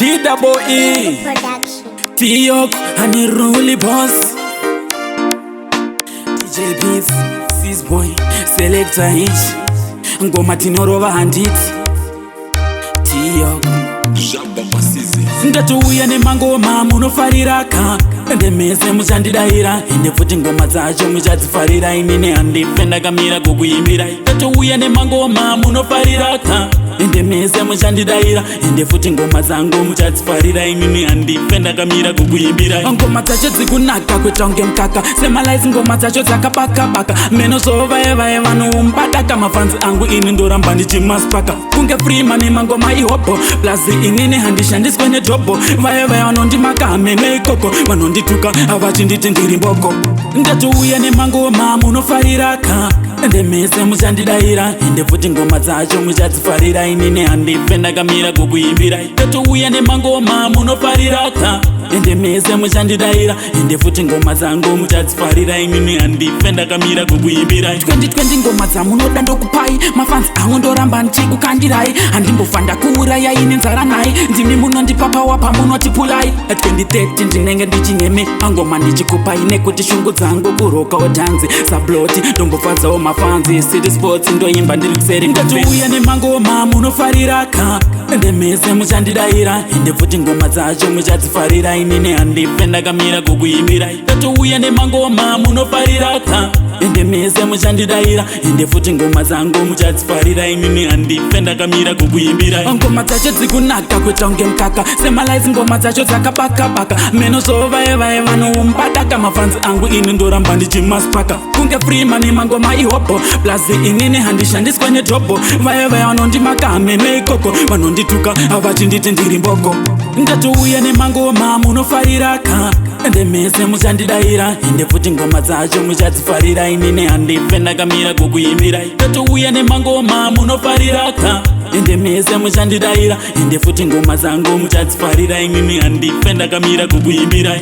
T-double-E Production. T-Yok and the Ruli Boss DJ Beats, Sis Boy, Selector H Ngoma tinorova handiti T-Yok Ndatuuya nemangoma munofariraka ndemese muchandidaira ende futi ngoma dzacho muchadzifarira inini handife ndakamira kukuimbira ndatuuya nemangoma munofariraka ndemese muchandidaira ende futi ngoma dzangu muchadzifarira inini handife ndakamira kukuimbira ngoma dzacho dzikunaka kuita kunge mukaka semalaisi ngoma dzacho dzakabaka-baka meno zovaevae vanoumbadaka mafanzi angu ini ndoramba ndichimaspaka kunge frima nemangoma ihopo plazi inini handishandiswe nedhobho vaevae vanondimaka hamene ikoko vanondituka havachinditi ndiri mboko ndatuuya nemangoma munofariraka ndemese muchandidaira ende futi ngoma dzacho muchadzifarira inini handife ndakamira kukuimbira ndatuuya nemangoma munofariraka ndemese muchandidaira ende futi ngoma dzangu muchadzifarira inini handife ndakamira kukuimbira 2020 ngoma dzamunoda ndokupai mafanzi angu ndoramba ndichikukandirai handimbofa ndakuurayai nenzara nai ndimi munondipapa pamunotipulai 2030 ndinenge ndichinyeme angoma ndichikupai nekuti shungu dzangu kurokawo dhanzi sabloti ndombofadzawo mafanzi city sports ndoimba ndiri kuseri ndatuuya nemangoma munofariraka ndemese muchandidaira ende futi ngoma dzacho muchadzifarira inini handife ndakamira kukuimbira ndatuuya nemangoma munofariraka ndemese muchandidaira ende futi ngoma dzangu muchadzifarira inini handife ndakamira kukuimbira ngoma dzacho dzikunaka kuita kunge mukaka semalaisi ngoma dzacho dzakabaka-baka meno zovaevae vanoumbadaka mafanzi angu ini ndoramba ndichimaspaka kunge frima nemangoma ihopo plazi inini handishandiswe nedhobho vaevae vanondimaka hamene ikoko vanondituka havachinditi ndiri mboko ndatuuya nemangoma munofariraka ndemese muchandidaira ende futi ngoma dzacho muchadzifarira inini handife ndakamira kukuimbira ndatuuya nemangoma munofariraka ndemese muchandidaira ende futi ngoma dzangu muchadzifarira inini handife ndakamira kukuimbira